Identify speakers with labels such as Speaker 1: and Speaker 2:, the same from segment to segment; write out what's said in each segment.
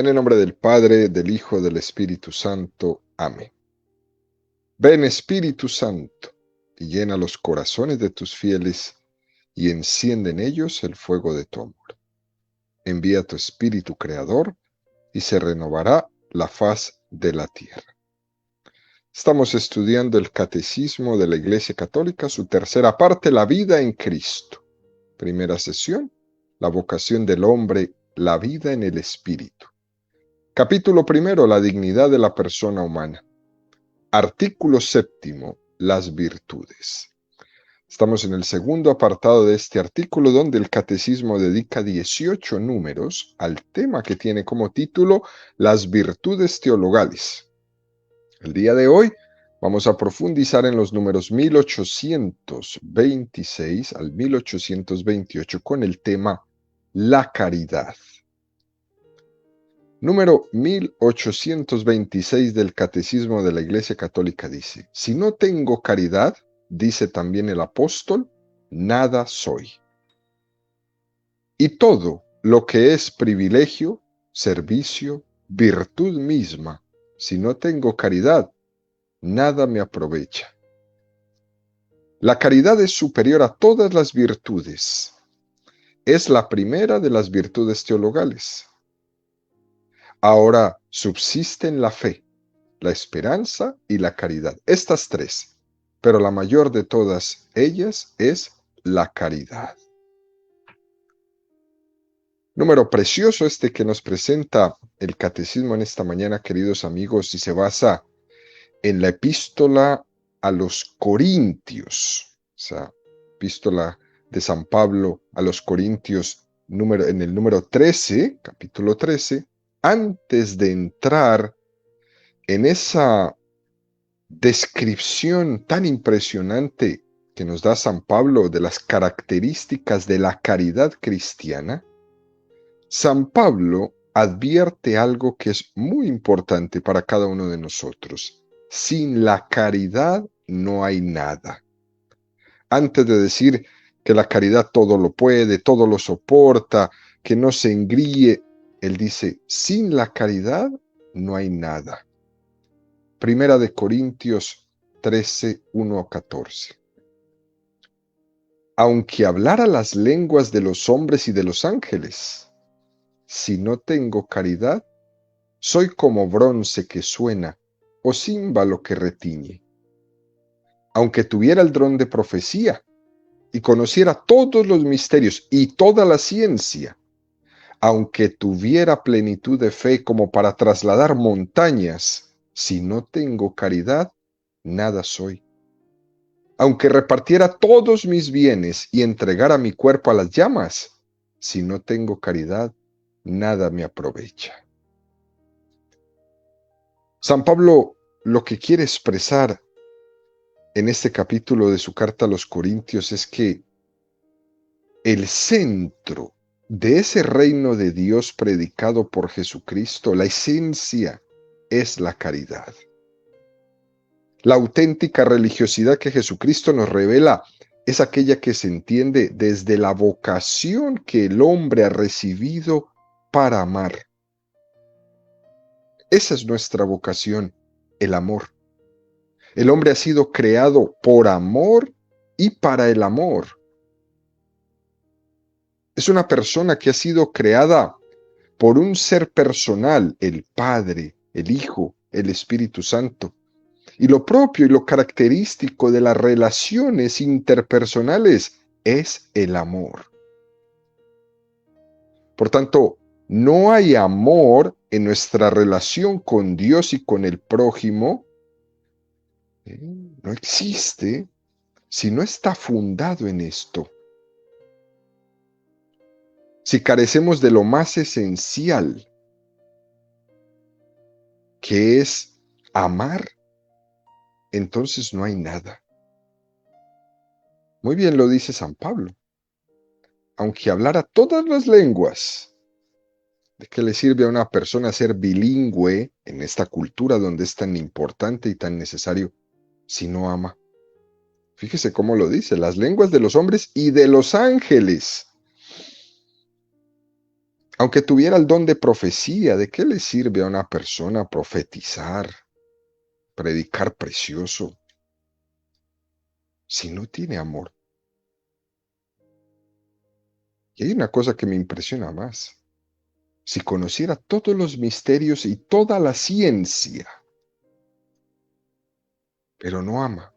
Speaker 1: En el nombre del Padre, del Hijo, del Espíritu Santo. Amén. Ven, Espíritu Santo, y llena los corazones de tus fieles, y enciende en ellos el fuego de tu amor. Envía tu Espíritu Creador, y se renovará la faz de la tierra. Estamos estudiando el Catecismo de la Iglesia Católica, su tercera parte, la vida en Cristo. Primera sesión, la vocación del hombre, la vida en el Espíritu. Capítulo primero, la dignidad de la persona humana. Artículo séptimo, las virtudes. Estamos en el segundo apartado de este artículo, donde el Catecismo dedica 18 números al tema que tiene como título las virtudes teologales. El día de hoy vamos a profundizar en los números 1826 al 1828 con el tema la caridad. Número 1826 del Catecismo de la Iglesia Católica dice: si no tengo caridad, dice también el apóstol, nada soy. Y todo lo que es privilegio, servicio, virtud misma, si no tengo caridad, nada me aprovecha. La caridad es superior a todas las virtudes. Es la primera de las virtudes teologales. Ahora subsisten la fe, la esperanza y la caridad. Estas tres, pero la mayor de todas ellas es la caridad. Número precioso este que nos presenta el Catecismo en esta mañana, queridos amigos, y se basa en la epístola a los Corintios, o sea, epístola de San Pablo a los Corintios, en el número 13, capítulo 13, antes de entrar en esa descripción tan impresionante que nos da San Pablo de las características de la caridad cristiana, San Pablo advierte algo que es muy importante para cada uno de nosotros. Sin la caridad no hay nada. Antes de decir que la caridad todo lo puede, todo lo soporta, que no se engríe, él dice, sin la caridad no hay nada. Primera de Corintios 13, 1 a 14. Aunque hablara las lenguas de los hombres y de los ángeles, si no tengo caridad, soy como bronce que suena o címbalo que retiñe. Aunque tuviera el don de profecía y conociera todos los misterios y toda la ciencia, aunque tuviera plenitud de fe como para trasladar montañas, si no tengo caridad, nada soy. Aunque repartiera todos mis bienes y entregara mi cuerpo a las llamas, si no tengo caridad, nada me aprovecha. San Pablo lo que quiere expresar en este capítulo de su carta a los Corintios es que el centro de ese reino de Dios predicado por Jesucristo, la esencia, es la caridad. La auténtica religiosidad que Jesucristo nos revela es aquella que se entiende desde la vocación que el hombre ha recibido para amar. Esa es nuestra vocación, el amor. El hombre ha sido creado por amor y para el amor. Es una persona que ha sido creada por un ser personal, el Padre, el Hijo, el Espíritu Santo. Y lo propio y lo característico de las relaciones interpersonales es el amor. Por tanto, no hay amor en nuestra relación con Dios y con el prójimo. No existe si no está fundado en esto. Si carecemos de lo más esencial, que es amar, entonces no hay nada. Muy bien lo dice San Pablo. Aunque hablara todas las lenguas, ¿de qué le sirve a una persona ser bilingüe en esta cultura donde es tan importante y tan necesario si no ama? Fíjese cómo lo dice, las lenguas de los hombres y de los ángeles. Aunque tuviera el don de profecía, ¿de qué le sirve a una persona profetizar, predicar precioso, si no tiene amor? Y hay una cosa que me impresiona más. Si conociera todos los misterios y toda la ciencia, pero no ama.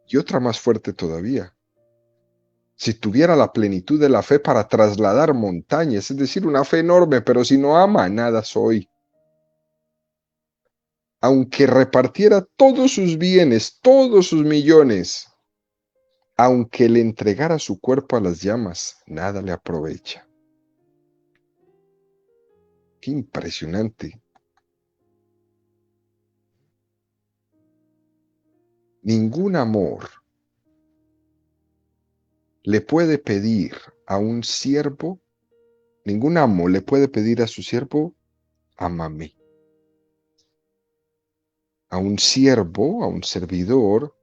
Speaker 1: Y otra más fuerte todavía. Si tuviera la plenitud de la fe para trasladar montañas, es decir, una fe enorme, pero si no ama, nada soy. Aunque repartiera todos sus bienes, todos sus millones, aunque le entregara su cuerpo a las llamas, nada le aprovecha. Qué impresionante. Ningún amor le puede pedir a un siervo, ningún amo le puede pedir a su siervo, ámame. A un siervo, a un servidor,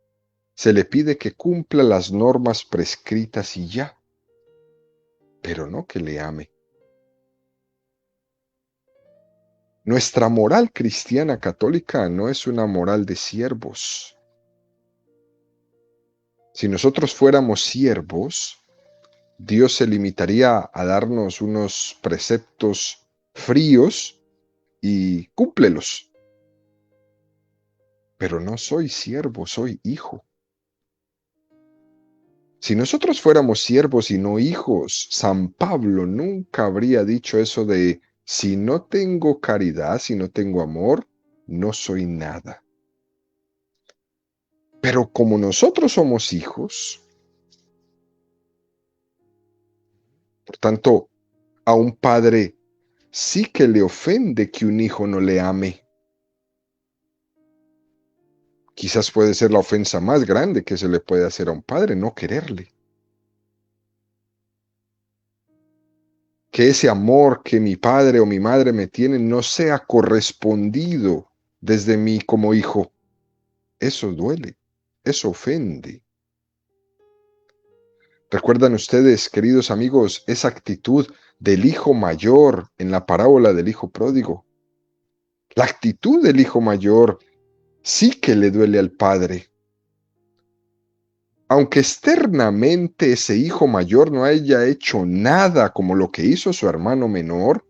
Speaker 1: se le pide que cumpla las normas prescritas y ya, pero no que le ame. Nuestra moral cristiana católica no es una moral de siervos. Si nosotros fuéramos siervos, Dios se limitaría a darnos unos preceptos fríos y cúmplelos. Pero no soy siervo, soy hijo. Si nosotros fuéramos siervos y no hijos, San Pablo nunca habría dicho eso de, si no tengo caridad, si no tengo amor, no soy nada. Pero como nosotros somos hijos, por tanto, a un padre sí que le ofende que un hijo no le ame. Quizás puede ser la ofensa más grande que se le puede hacer a un padre, no quererle. Que ese amor que mi padre o mi madre me tienen no sea correspondido desde mí como hijo. Eso duele, eso ofende. ¿Recuerdan ustedes, queridos amigos, esa actitud del hijo mayor en la parábola del hijo pródigo? La actitud del hijo mayor sí que le duele al padre. Aunque externamente ese hijo mayor no haya hecho nada como lo que hizo su hermano menor,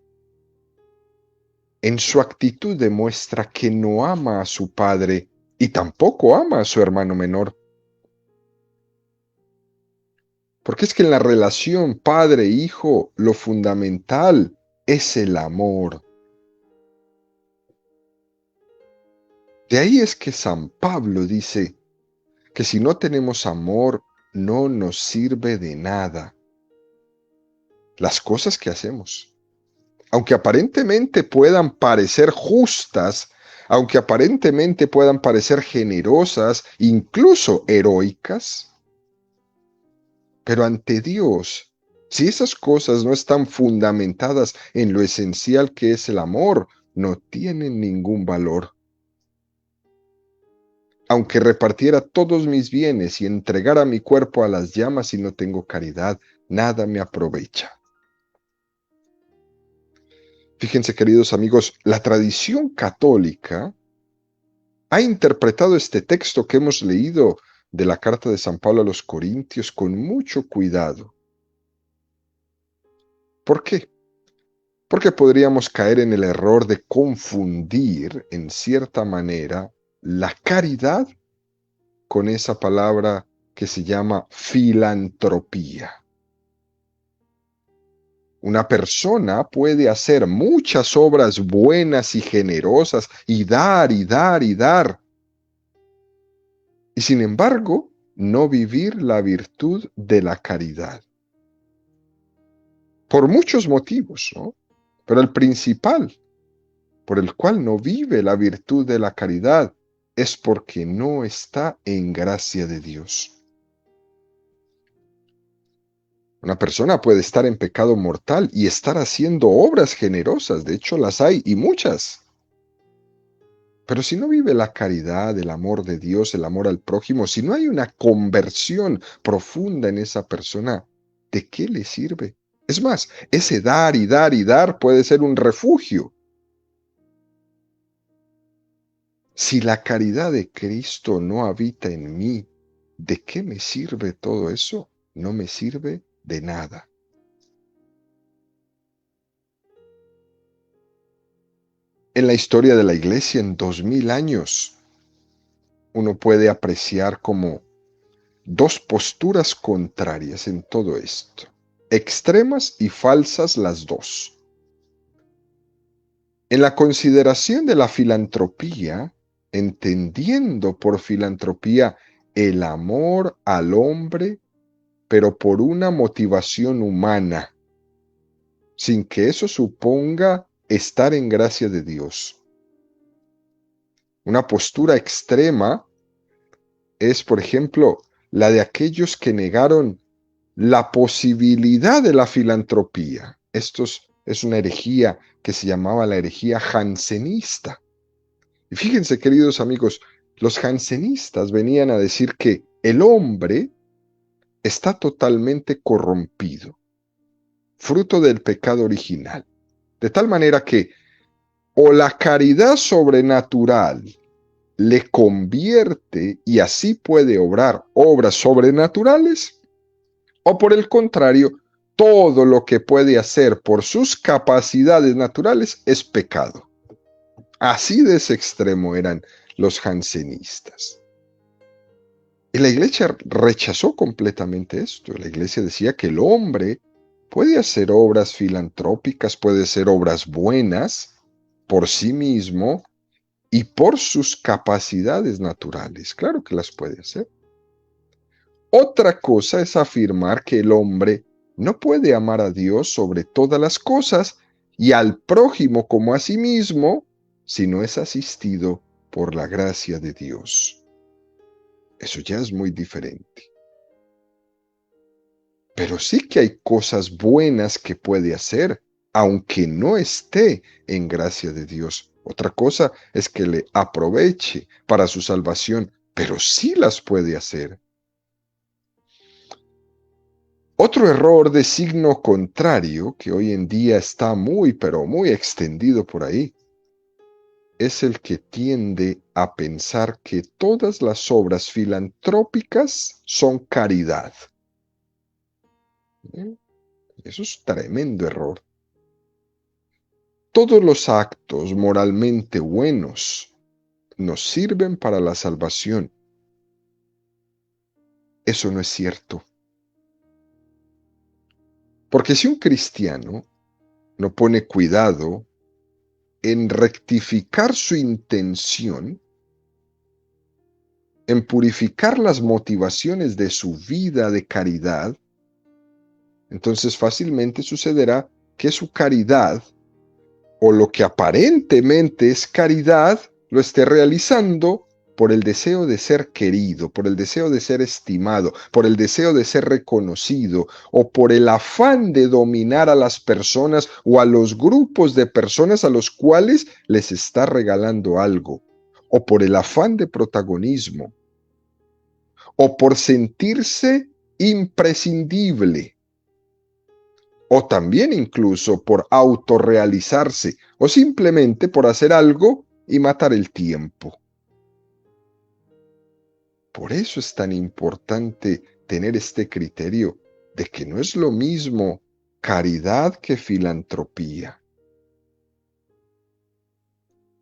Speaker 1: en su actitud demuestra que no ama a su padre y tampoco ama a su hermano menor. Porque es que en la relación padre-hijo lo fundamental es el amor. De ahí es que San Pablo dice que si no tenemos amor no nos sirve de nada las cosas que hacemos. Aunque aparentemente puedan parecer justas, aunque aparentemente puedan parecer generosas, incluso heroicas, pero ante Dios, si esas cosas no están fundamentadas en lo esencial que es el amor, no tienen ningún valor. Aunque repartiera todos mis bienes y entregara mi cuerpo a las llamas y no tengo caridad, nada me aprovecha. Fíjense, queridos amigos, la tradición católica ha interpretado este texto que hemos leído de la carta de San Pablo a los Corintios con mucho cuidado. ¿Por qué? Porque podríamos caer en el error de confundir, en cierta manera, la caridad con esa palabra que se llama filantropía. Una persona puede hacer muchas obras buenas y generosas y dar y dar y dar, y sin embargo, no vivir la virtud de la caridad. Por muchos motivos, ¿no? Pero el principal por el cual no vive la virtud de la caridad es porque no está en gracia de Dios. Una persona puede estar en pecado mortal y estar haciendo obras generosas, de hecho las hay y muchas. Pero si no vive la caridad, el amor de Dios, el amor al prójimo, si no hay una conversión profunda en esa persona, ¿de qué le sirve? Es más, ese dar y dar y dar puede ser un refugio. Si la caridad de Cristo no habita en mí, ¿de qué me sirve todo eso? No me sirve de nada. En la historia de la Iglesia, en 2000 años, uno puede apreciar como dos posturas contrarias en todo esto, extremas y falsas las dos. En la consideración de la filantropía, entendiendo por filantropía el amor al hombre, pero por una motivación humana, sin que eso suponga estar en gracia de Dios. Una postura extrema es, por ejemplo, la de aquellos que negaron la posibilidad de la filantropía. Esto es una herejía que se llamaba la herejía jansenista. Y fíjense, queridos amigos, los jansenistas venían a decir que el hombre está totalmente corrompido, fruto del pecado original, de tal manera que o la caridad sobrenatural le convierte y así puede obrar obras sobrenaturales, o por el contrario, todo lo que puede hacer por sus capacidades naturales es pecado. Así de ese extremo eran los jansenistas. Y la iglesia rechazó completamente esto. La iglesia decía que el hombre puede hacer obras filantrópicas, puede hacer obras buenas por sí mismo y por sus capacidades naturales. Claro que las puede hacer. Otra cosa es afirmar que el hombre no puede amar a Dios sobre todas las cosas y al prójimo como a sí mismo si no es asistido por la gracia de Dios. Eso ya es muy diferente. Pero sí que hay cosas buenas que puede hacer, aunque no esté en gracia de Dios. Otra cosa es que le aproveche para su salvación, pero sí las puede hacer. Otro error de signo contrario, que hoy en día está muy, pero muy extendido por ahí, es el que tiende a pensar que todas las obras filantrópicas son caridad. ¿Eh? Eso es un tremendo error. Todos los actos moralmente buenos nos sirven para la salvación. Eso no es cierto. Porque si un cristiano no pone cuidado en rectificar su intención, en purificar las motivaciones de su vida de caridad, entonces fácilmente sucederá que su caridad, o lo que aparentemente es caridad, lo esté realizando por el deseo de ser querido, por el deseo de ser estimado, por el deseo de ser reconocido, o por el afán de dominar a las personas o a los grupos de personas a los cuales les está regalando algo, o por el afán de protagonismo, o por sentirse imprescindible, o también incluso por autorrealizarse, o simplemente por hacer algo y matar el tiempo. Por eso es tan importante tener este criterio de que no es lo mismo caridad que filantropía.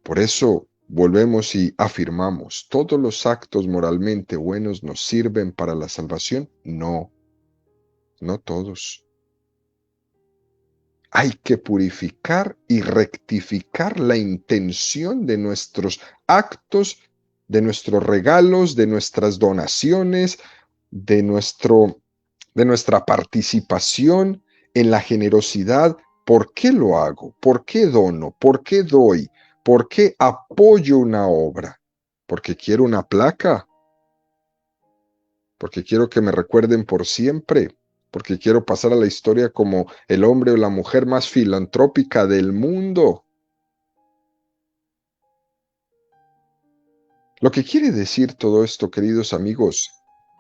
Speaker 1: Por eso volvemos y afirmamos, ¿todos los actos moralmente buenos nos sirven para la salvación? No, no todos. Hay que purificar y rectificar la intención de nuestros actos, de nuestros regalos, de nuestras donaciones, de nuestra participación en la generosidad. ¿Por qué lo hago? ¿Por qué dono? ¿Por qué doy? ¿Por qué apoyo una obra? ¿Porque quiero una placa? ¿Porque quiero que me recuerden por siempre? ¿Porque quiero pasar a la historia como el hombre o la mujer más filantrópica del mundo? Lo que quiere decir todo esto, queridos amigos,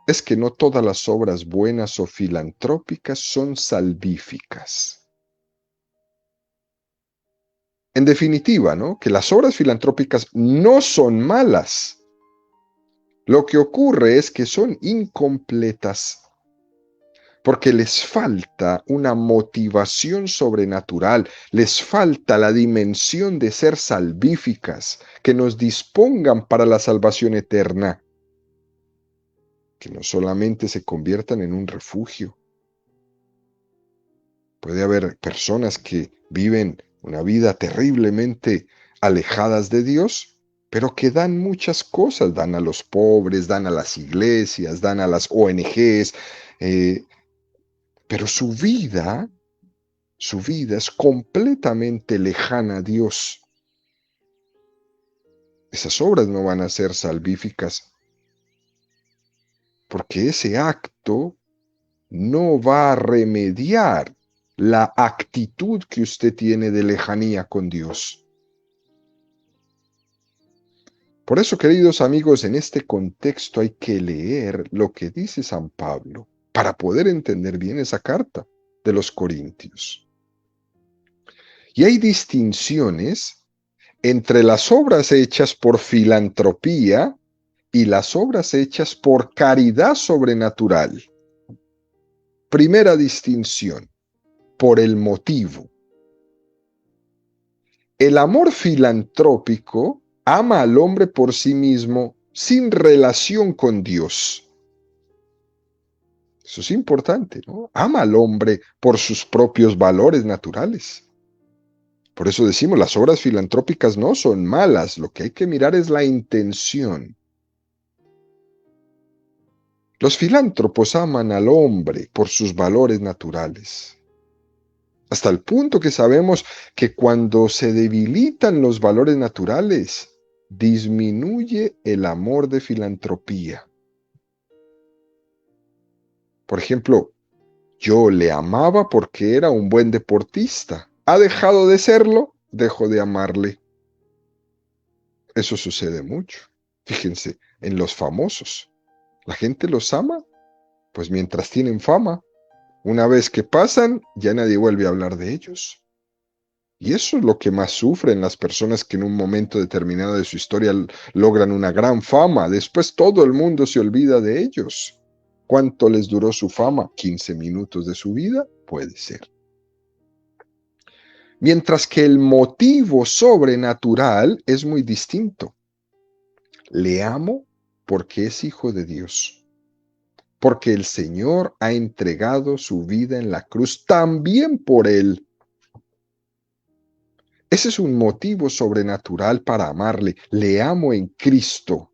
Speaker 1: es que no todas las obras buenas o filantrópicas son salvíficas. En definitiva, ¿no? Que las obras filantrópicas no son malas. Lo que ocurre es que son incompletas porque les falta una motivación sobrenatural, les falta la dimensión de ser salvíficas, que nos dispongan para la salvación eterna, que no solamente se conviertan en un refugio. Puede haber personas que viven una vida terriblemente alejadas de Dios, pero que dan muchas cosas, dan a los pobres, dan a las iglesias, dan a las ONGs, pero su vida es completamente lejana a Dios. Esas obras no van a ser salvíficas, porque ese acto no va a remediar la actitud que usted tiene de lejanía con Dios. Por eso, queridos amigos, en este contexto hay que leer lo que dice San Pablo para poder entender bien esa carta de los Corintios. Y hay distinciones entre las obras hechas por filantropía y las obras hechas por caridad sobrenatural. Primera distinción, por el motivo. El amor filantrópico ama al hombre por sí mismo sin relación con Dios. Eso es importante, ¿no? Ama al hombre por sus propios valores naturales. Por eso decimos, las obras filantrópicas no son malas, lo que hay que mirar es la intención. Los filántropos aman al hombre por sus valores naturales, hasta el punto que sabemos que cuando se debilitan los valores naturales, disminuye el amor de filantropía. Por ejemplo, yo le amaba porque era un buen deportista. Ha dejado de serlo, dejo de amarle. Eso sucede mucho. Fíjense, en los famosos. La gente los ama, pues mientras tienen fama. Una vez que pasan, ya nadie vuelve a hablar de ellos. Y eso es lo que más sufren las personas que en un momento determinado de su historia logran una gran fama. Después todo el mundo se olvida de ellos. ¿Cuánto les duró su fama? ¿15 minutos de su vida? Puede ser. Mientras que el motivo sobrenatural es muy distinto. Le amo porque es hijo de Dios. Porque el Señor ha entregado su vida en la cruz también por él. Ese es un motivo sobrenatural para amarle. Le amo en Cristo.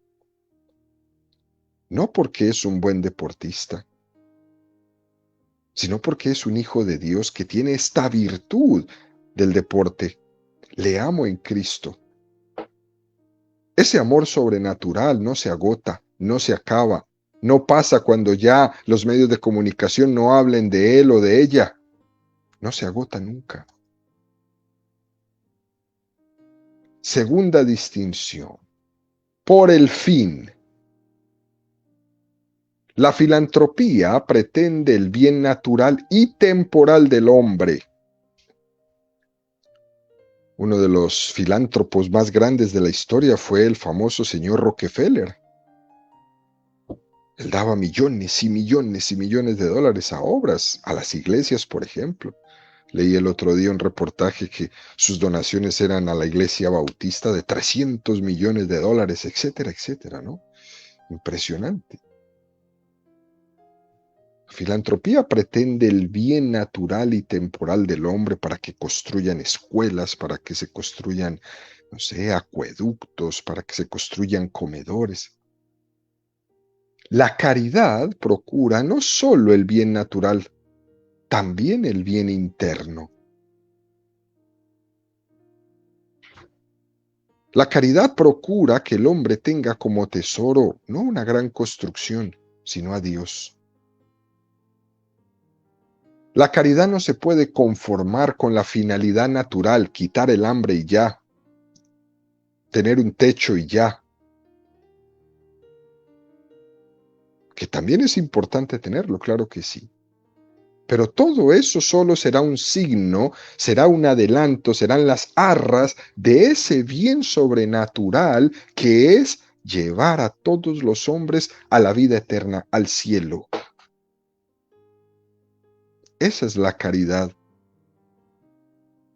Speaker 1: No porque es un buen deportista, sino porque es un hijo de Dios que tiene esta virtud del deporte. Le amo en Cristo. Ese amor sobrenatural no se agota, no se acaba, no pasa cuando ya los medios de comunicación no hablen de él o de ella. No se agota nunca. Segunda distinción, por el fin. La filantropía pretende el bien natural y temporal del hombre. Uno de los filántropos más grandes de la historia fue el famoso señor Rockefeller. Él daba millones y millones y millones de dólares a obras, a las iglesias, por ejemplo. Leí el otro día un reportaje que sus donaciones eran a la iglesia bautista de 300 millones de dólares, etcétera, etcétera, ¿no? Impresionante. Filantropía pretende el bien natural y temporal del hombre para que construyan escuelas, para que se construyan, no sé, acueductos, para que se construyan comedores. La caridad procura no solo el bien natural, también el bien interno. La caridad procura que el hombre tenga como tesoro no una gran construcción, sino a Dios. La caridad no se puede conformar con la finalidad natural, quitar el hambre y ya, tener un techo y ya. que también es importante tenerlo, claro que sí. Pero todo eso solo será un signo, será un adelanto, serán las arras de ese bien sobrenatural que es llevar a todos los hombres a la vida eterna, al cielo. Esa es la caridad.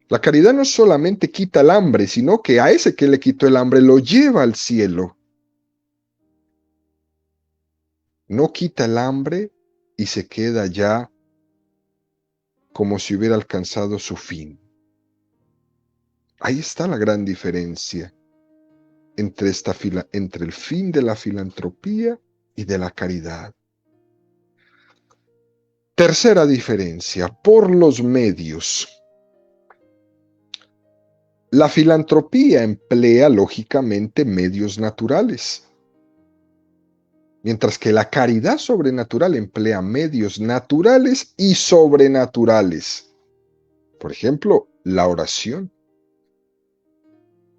Speaker 1: La caridad no solamente quita el hambre, sino que a ese que le quitó el hambre lo lleva al cielo. No quita el hambre y se queda ya como si hubiera alcanzado su fin. Ahí está la gran diferencia entre el fin de la filantropía y de la caridad. Tercera diferencia, por los medios. La filantropía emplea lógicamente medios naturales, mientras que la caridad sobrenatural emplea medios naturales y sobrenaturales. Por ejemplo, la oración.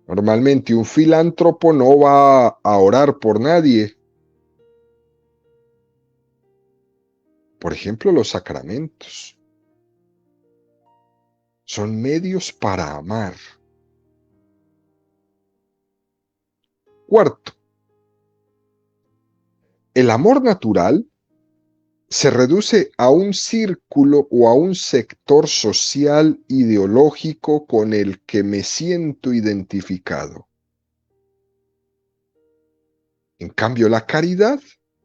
Speaker 1: Normalmente un filántropo no va a orar por nadie. Por ejemplo, los sacramentos son medios para amar. Cuarto, el amor natural se reduce a un círculo o a un sector social ideológico con el que me siento identificado. En cambio, la caridad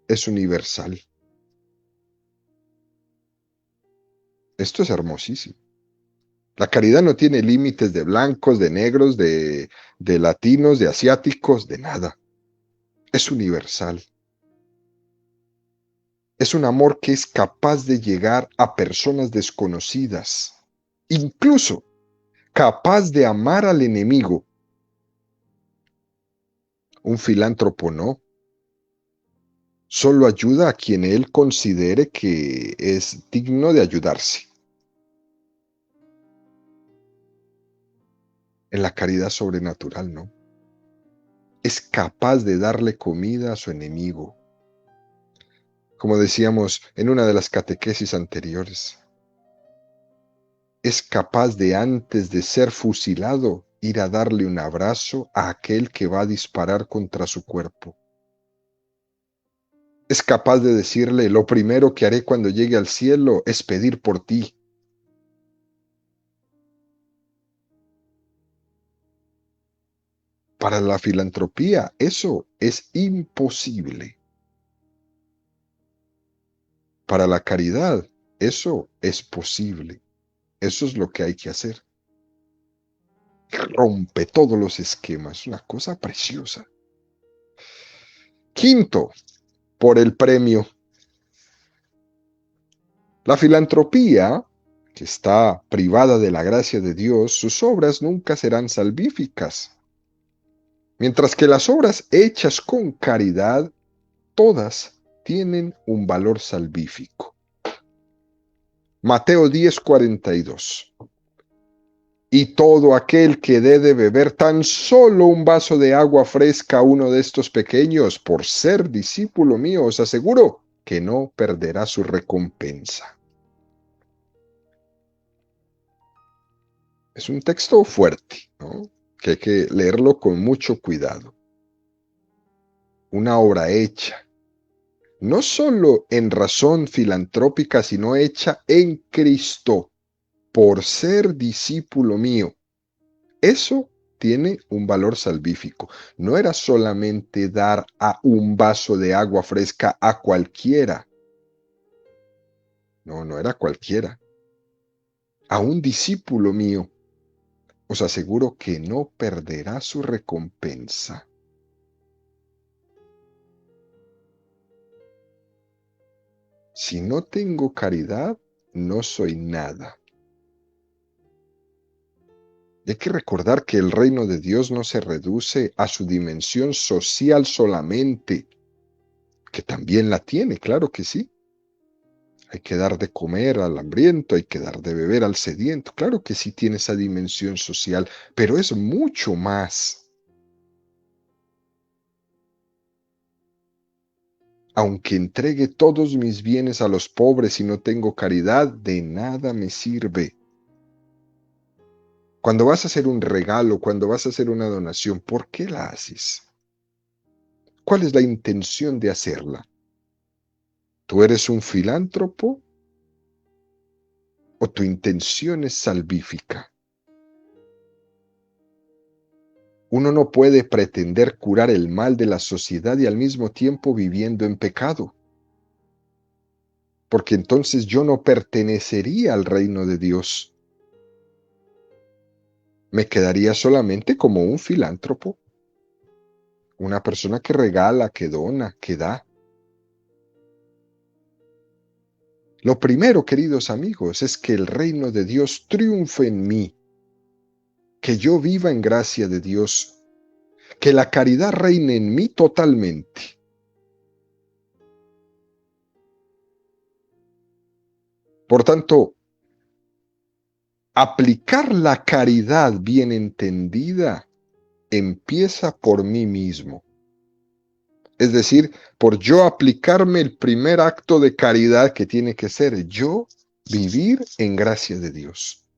Speaker 1: es universal. Esto es hermosísimo. La caridad no tiene límites de blancos, de negros, de latinos, de asiáticos, de nada. Es universal. Es un amor que es capaz de llegar a personas desconocidas, incluso capaz de amar al enemigo. Un filántropo no. Solo ayuda a quien él considere que es digno de ayudarse. En la caridad sobrenatural no. Es capaz de darle comida a su enemigo. Como decíamos en una de las catequesis anteriores, es capaz de antes de ser fusilado ir a darle un abrazo a aquel que va a disparar contra su cuerpo. Es capaz de decirle, lo primero que haré cuando llegue al cielo es pedir por ti. Para la filantropía eso es imposible. Para la caridad eso es posible. Eso es lo que hay que hacer. Rompe todos los esquemas. Una cosa preciosa. Quinto, por el premio. La filantropía, que está privada de la gracia de Dios, sus obras nunca serán salvíficas. Mientras que las obras hechas con caridad, todas tienen un valor salvífico. Mateo 10:42. Y todo aquel que dé de beber tan solo un vaso de agua fresca a uno de estos pequeños, por ser discípulo mío, os aseguro que no perderá su recompensa. Es un texto fuerte, ¿no? Que hay que leerlo con mucho cuidado. Una obra hecha, no solo en razón filantrópica, sino hecha en Cristo, por ser discípulo mío. Eso tiene un valor salvífico. No era solamente dar a un vaso de agua fresca a cualquiera. No, no era cualquiera. A un discípulo mío. Os aseguro que no perderá su recompensa. Si no tengo caridad, no soy nada. Hay que recordar que el reino de Dios no se reduce a su dimensión social solamente, que también la tiene, claro que sí. Hay que dar de comer al hambriento, hay que dar de beber al sediento, claro que sí tiene esa dimensión social, pero es mucho más. Aunque entregue todos mis bienes a los pobres y no tengo caridad, de nada me sirve. Cuando vas a hacer un regalo, cuando vas a hacer una donación, ¿por qué la haces? ¿Cuál es la intención de hacerla? ¿Tú eres un filántropo o tu intención es salvífica? Uno no puede pretender curar el mal de la sociedad y al mismo tiempo viviendo en pecado, porque entonces yo no pertenecería al reino de Dios. Me quedaría solamente como un filántropo, una persona que regala, que dona, que da. Lo primero, queridos amigos, es que el reino de Dios triunfe en mí, que yo viva en gracia de Dios, que la caridad reine en mí totalmente. Por tanto, aplicar la caridad bien entendida empieza por mí mismo. Es decir, por yo aplicarme el primer acto de caridad que tiene que ser yo vivir en gracia de Dios.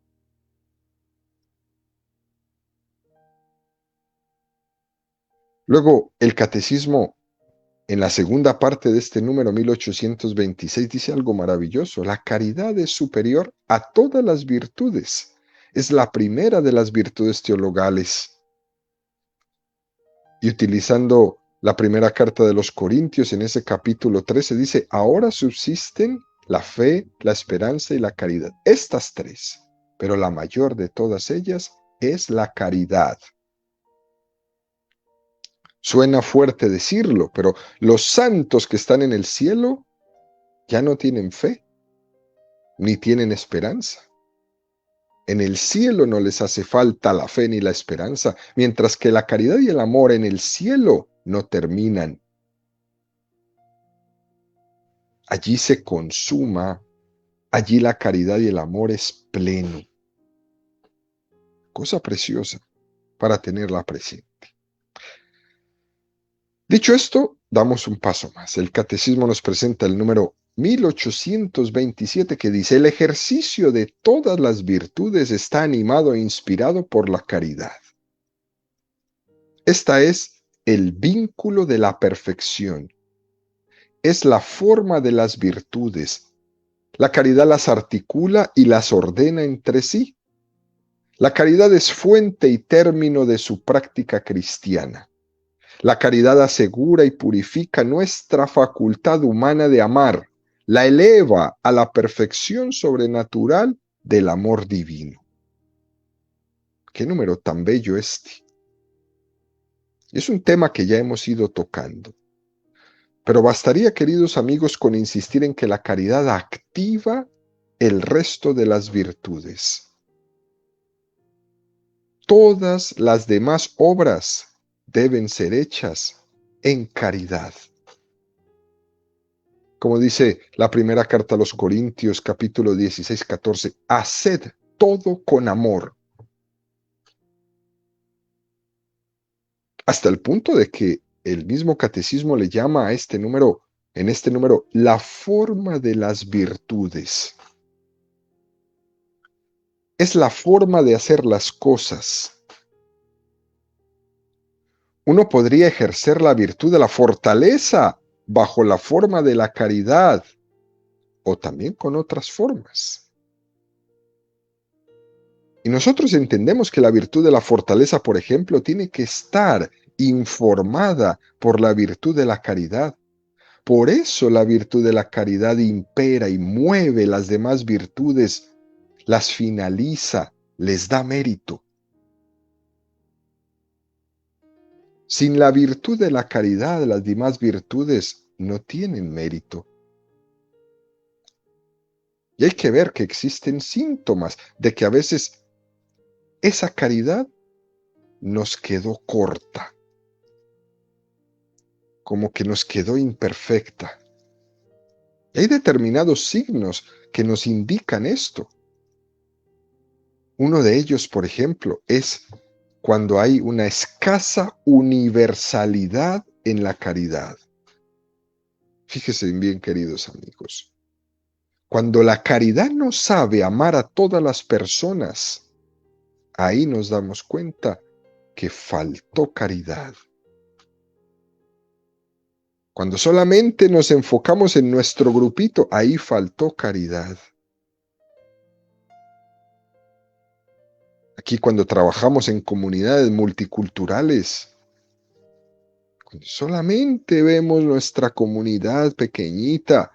Speaker 1: Luego, el catecismo, en la segunda parte de este número 1826, dice algo maravilloso. La caridad es superior a todas las virtudes. Es la primera de las virtudes teologales. Y utilizando la primera carta de los Corintios, en ese capítulo 13, dice, ahora subsisten la fe, la esperanza y la caridad. Estas tres, pero la mayor de todas ellas es la caridad. Suena fuerte decirlo, pero los santos que están en el cielo ya no tienen fe, ni tienen esperanza. En el cielo no les hace falta la fe ni la esperanza, mientras que la caridad y el amor en el cielo no terminan. Allí se consuma, allí la caridad y el amor es pleno. Cosa preciosa para tenerla presente. Dicho esto, damos un paso más. El catecismo nos presenta el número 1827 que dice, el ejercicio de todas las virtudes está animado e inspirado por la caridad. Esta es el vínculo de la perfección. Es la forma de las virtudes. La caridad las articula y las ordena entre sí. La caridad es fuente y término de su práctica cristiana. La caridad asegura y purifica nuestra facultad humana de amar, la eleva a la perfección sobrenatural del amor divino. Qué número tan bello este. Es un tema que ya hemos ido tocando. Pero bastaría, queridos amigos, con insistir en que la caridad activa el resto de las virtudes. Todas las demás obras deben ser hechas en caridad. Como dice la primera carta a los Corintios, capítulo 16, 14, haced todo con amor. Hasta el punto de que el mismo catecismo le llama a este número, en este número, la forma de las virtudes. Es la forma de hacer las cosas. Uno podría ejercer la virtud de la fortaleza bajo la forma de la caridad o también con otras formas. Y nosotros entendemos que la virtud de la fortaleza, por ejemplo, tiene que estar informada por la virtud de la caridad. Por eso la virtud de la caridad impera y mueve las demás virtudes, las finaliza, les da mérito. Sin la virtud de la caridad, las demás virtudes no tienen mérito. Y hay que ver que existen síntomas de que a veces esa caridad nos quedó corta, como que nos quedó imperfecta. Y hay determinados signos que nos indican esto. Uno de ellos, por ejemplo, es cuando hay una escasa universalidad en la caridad. Fíjense bien, queridos amigos. Cuando la caridad no sabe amar a todas las personas, ahí nos damos cuenta que faltó caridad. Cuando solamente nos enfocamos en nuestro grupito, ahí faltó caridad. Aquí cuando trabajamos en comunidades multiculturales, cuando solamente vemos nuestra comunidad pequeñita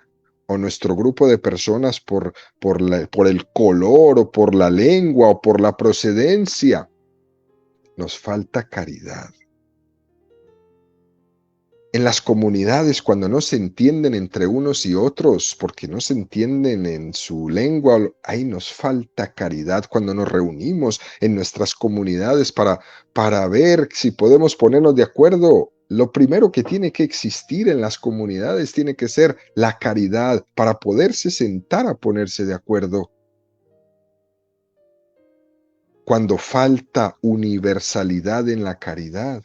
Speaker 1: o nuestro grupo de personas por el color o por la lengua o por la procedencia, nos falta caridad. En las comunidades, cuando no se entienden entre unos y otros, porque no se entienden en su lengua, ahí nos falta caridad. Cuando nos reunimos en nuestras comunidades para ver si podemos ponernos de acuerdo, lo primero que tiene que existir en las comunidades tiene que ser la caridad para poderse sentar a ponerse de acuerdo. Cuando falta universalidad en la caridad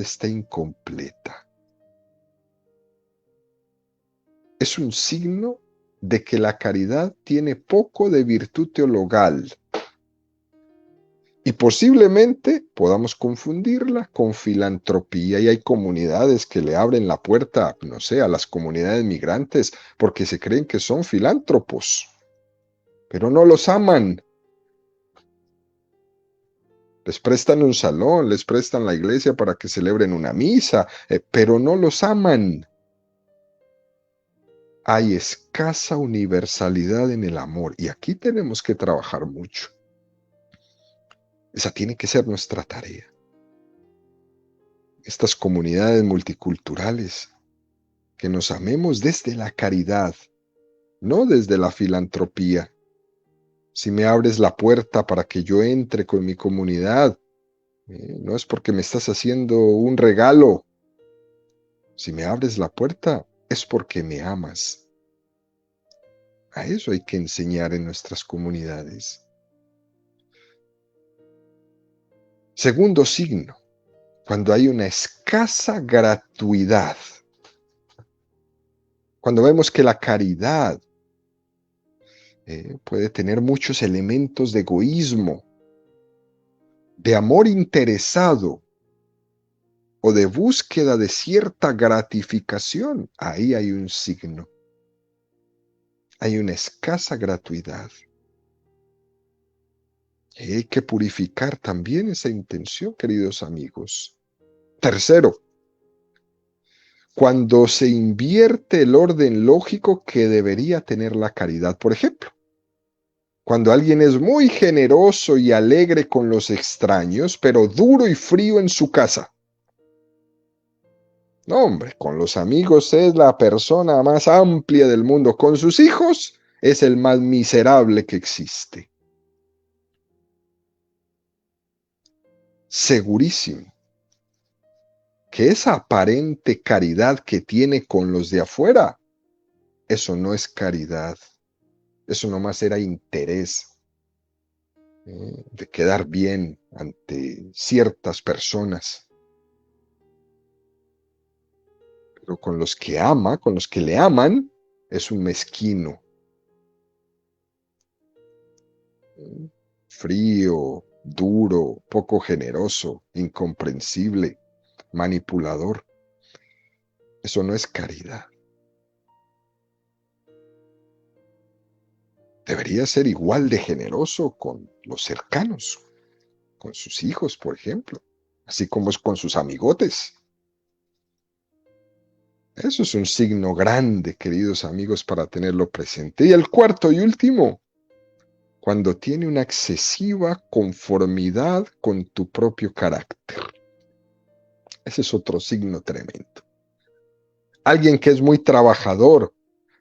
Speaker 1: está incompleta. Es un signo de que la caridad tiene poco de virtud teologal y posiblemente podamos confundirla con filantropía, y hay comunidades que le abren la puerta, no sé, a las comunidades migrantes porque se creen que son filántropos, pero no los aman. Les prestan un salón, les prestan la iglesia para que celebren una misa, pero no los aman. Hay escasa universalidad en el amor y aquí tenemos que trabajar mucho. Esa tiene que ser nuestra tarea. Estas comunidades multiculturales, que nos amemos desde la caridad, no desde la filantropía. Si me abres la puerta para que yo entre con mi comunidad, no es porque me estás haciendo un regalo. Si me abres la puerta, es porque me amas. A eso hay que enseñar en nuestras comunidades. Segundo signo, cuando hay una escasa gratuidad. Cuando vemos que la caridad puede tener muchos elementos de egoísmo, de amor interesado o de búsqueda de cierta gratificación, ahí hay un signo. Hay una escasa gratuidad. Y hay que purificar también esa intención, queridos amigos. Tercero, cuando se invierte el orden lógico que debería tener la caridad. Por ejemplo, cuando alguien es muy generoso y alegre con los extraños, pero duro y frío en su casa. No, hombre, con los amigos es la persona más amplia del mundo. Con sus hijos es el más miserable que existe. Segurísimo que esa aparente caridad que tiene con los de afuera, eso no es caridad. Eso nomás era interés de quedar bien ante ciertas personas. Pero con los que ama, con los que le aman, es un mezquino. Frío, duro, poco generoso, incomprensible, manipulador. Eso no es caridad. Debería ser igual de generoso con los cercanos, con sus hijos, por ejemplo, así como es con sus amigotes. Eso es un signo grande, queridos amigos, para tenerlo presente. Y el cuarto y último, cuando tiene una excesiva conformidad con tu propio carácter. Ese es otro signo tremendo. Alguien que es muy trabajador,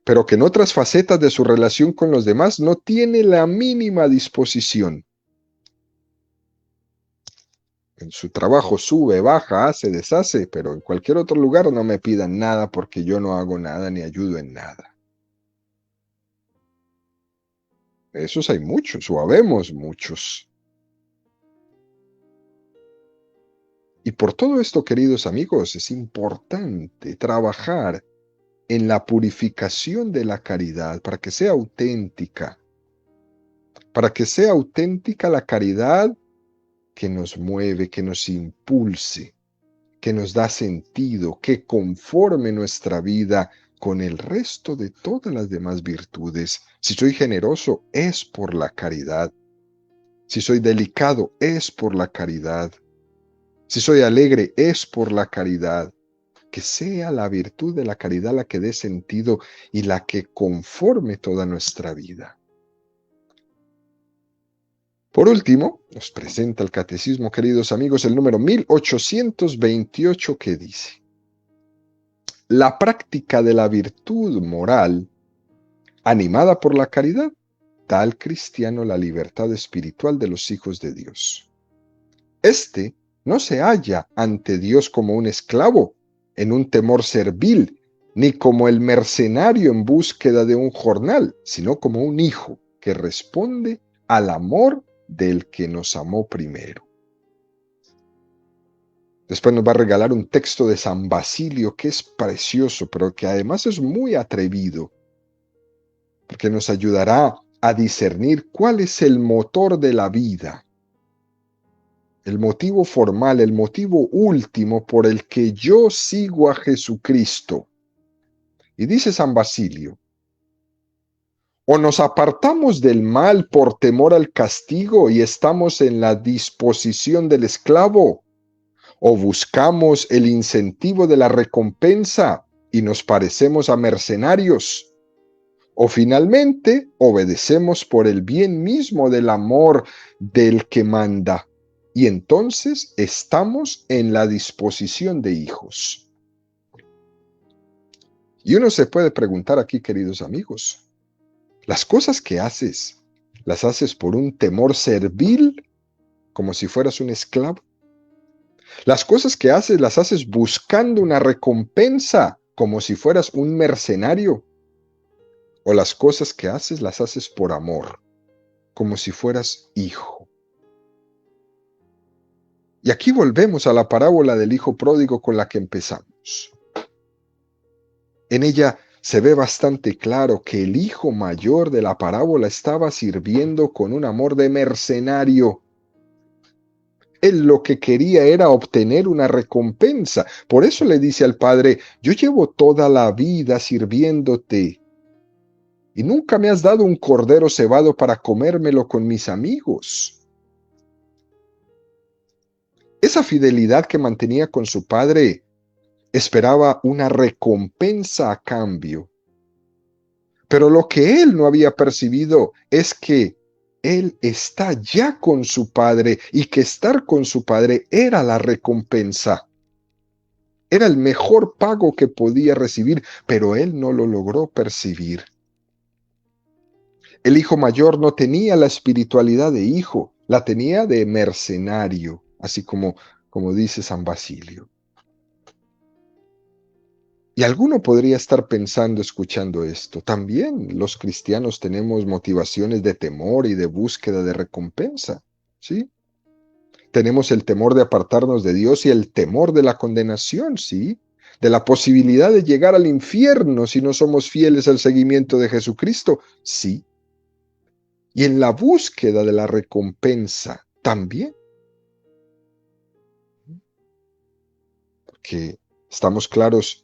Speaker 1: pero que en otras facetas de su relación con los demás no tiene la mínima disposición. En su trabajo sube, baja, hace, deshace, pero en cualquier otro lugar no me pidan nada porque yo no hago nada ni ayudo en nada. Esos hay muchos, o habemos muchos. Y por todo esto, queridos amigos, es importante trabajar en la purificación de la caridad para que sea auténtica la caridad que nos mueve, que nos impulse, que nos da sentido, que conforme nuestra vida con el resto de todas las demás virtudes. Si soy generoso, es por la caridad. Si soy delicado, es por la caridad. Si soy alegre, es por la caridad. Que sea la virtud de la caridad la que dé sentido y la que conforme toda nuestra vida. Por último, nos presenta el Catecismo, queridos amigos, el número 1828 que dice: la práctica de la virtud moral, animada por la caridad, da al cristiano la libertad espiritual de los hijos de Dios. Este no se halla ante Dios como un esclavo, en un temor servil, ni como el mercenario en búsqueda de un jornal, sino como un hijo que responde al amor del que nos amó primero. Después nos va a regalar un texto de San Basilio que es precioso, pero que además es muy atrevido, porque nos ayudará a discernir cuál es el motor de la vida, el motivo formal, el motivo último por el que yo sigo a Jesucristo. Y dice San Basilio: o nos apartamos del mal por temor al castigo y estamos en la disposición del esclavo, o buscamos el incentivo de la recompensa y nos parecemos a mercenarios, o finalmente obedecemos por el bien mismo del amor del que manda, y entonces estamos en la disposición de hijos. Y uno se puede preguntar aquí, queridos amigos, ¿las cosas que haces, las haces por un temor servil, como si fueras un esclavo? Las cosas que haces, las haces buscando una recompensa, como si fueras un mercenario. O las cosas que haces, las haces por amor, como si fueras hijo. Y aquí volvemos a la parábola del hijo pródigo con la que empezamos. En ella se ve bastante claro que el hijo mayor de la parábola estaba sirviendo con un amor de mercenario. Él lo que quería era obtener una recompensa. Por eso le dice al padre: yo llevo toda la vida sirviéndote y nunca me has dado un cordero cebado para comérmelo con mis amigos. Esa fidelidad que mantenía con su padre esperaba una recompensa a cambio. Pero lo que él no había percibido es que él está ya con su padre y que estar con su padre era la recompensa. Era el mejor pago que podía recibir, pero él no lo logró percibir. El hijo mayor no tenía la espiritualidad de hijo, la tenía de mercenario, así como dice San Basilio. Y alguno podría estar pensando, escuchando esto, también los cristianos tenemos motivaciones de temor y de búsqueda de recompensa, ¿sí? Tenemos el temor de apartarnos de Dios y el temor de la condenación, ¿sí? De la posibilidad de llegar al infierno si no somos fieles al seguimiento de Jesucristo, sí. Y en la búsqueda de la recompensa también, porque estamos claros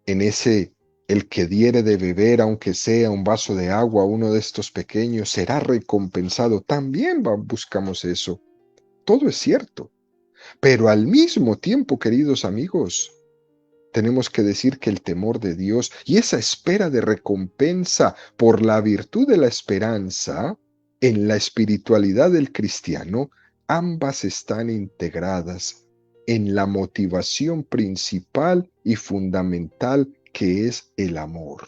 Speaker 1: en ese: el que diere de beber, aunque sea un vaso de agua a uno de estos pequeños, será recompensado. También buscamos eso. Todo es cierto. Pero al mismo tiempo, queridos amigos, tenemos que decir que el temor de Dios y esa espera de recompensa por la virtud de la esperanza en la espiritualidad del cristiano, ambas están integradas en la motivación principal y fundamental, que es el amor.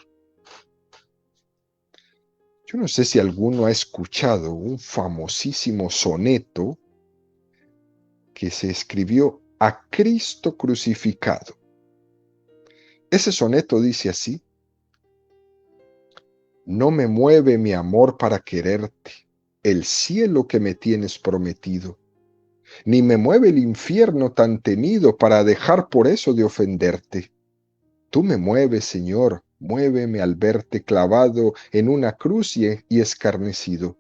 Speaker 1: Yo no sé si alguno ha escuchado un famosísimo soneto que se escribió a Cristo crucificado. Ese soneto dice así: no me mueve mi amor para quererte, el cielo que me tienes prometido. ni me mueve el infierno tan temido para dejar por eso de ofenderte. Tú me mueves, Señor, muéveme al verte clavado en una cruz y escarnecido.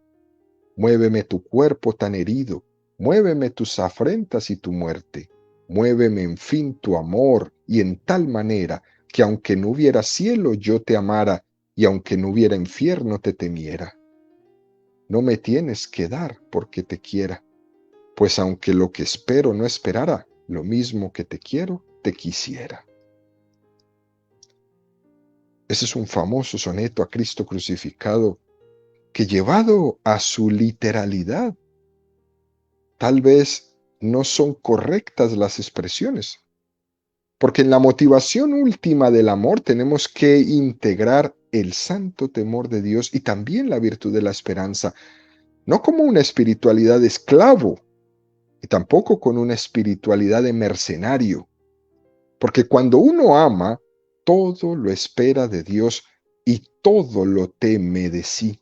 Speaker 1: Muéveme tu cuerpo tan herido, muéveme tus afrentas y tu muerte. Muéveme, en fin, tu amor, y en tal manera que aunque no hubiera cielo yo te amara, y aunque no hubiera infierno te temiera. No me tienes que dar porque te quiera, pues aunque lo que espero no esperara, lo mismo que te quiero, te quisiera. Ese es un famoso soneto a Cristo crucificado que, llevado a su literalidad, tal vez no son correctas las expresiones, porque en la motivación última del amor tenemos que integrar el santo temor de Dios y también la virtud de la esperanza, no como una espiritualidad de esclavo y tampoco con una espiritualidad de mercenario, porque cuando uno ama, todo lo espera de Dios y todo lo teme de sí.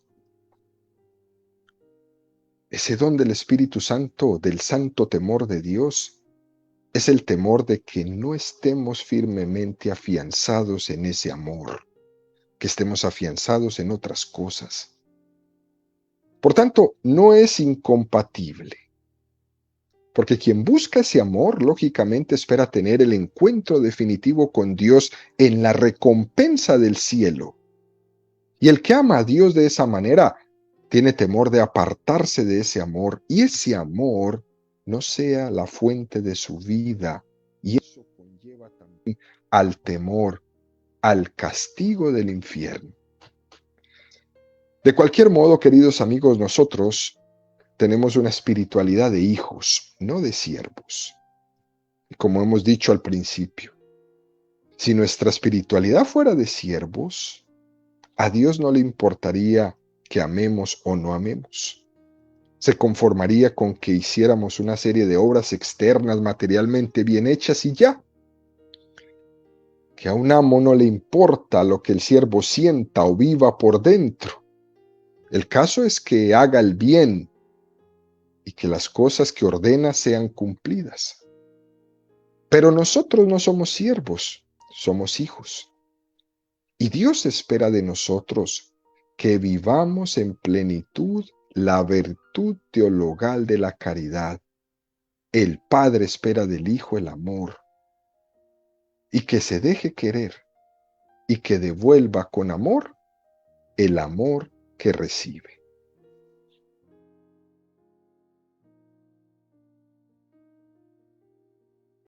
Speaker 1: Ese don del Espíritu Santo, del santo temor de Dios, es el temor de que no estemos firmemente afianzados en ese amor, que estemos afianzados en otras cosas. Por tanto, no es incompatible, porque quien busca ese amor, lógicamente espera tener el encuentro definitivo con Dios en la recompensa del cielo. Y el que ama a Dios de esa manera tiene temor de apartarse de ese amor, y ese amor no sea la fuente de su vida. Y eso conlleva también al temor, al castigo del infierno. De cualquier modo, queridos amigos, nosotros tenemos una espiritualidad de hijos, no de siervos. Y como hemos dicho al principio, si nuestra espiritualidad fuera de siervos, a Dios no le importaría que amemos o no amemos. Se conformaría con que hiciéramos una serie de obras externas materialmente bien hechas y ya. Que a un amo no le importa lo que el siervo sienta o viva por dentro. El caso es que haga el bien y que las cosas que ordena sean cumplidas. Pero nosotros no somos siervos, somos hijos. Y Dios espera de nosotros que vivamos en plenitud la virtud teologal de la caridad. El Padre espera del Hijo el amor, y que se deje querer, y que devuelva con amor el amor que recibe.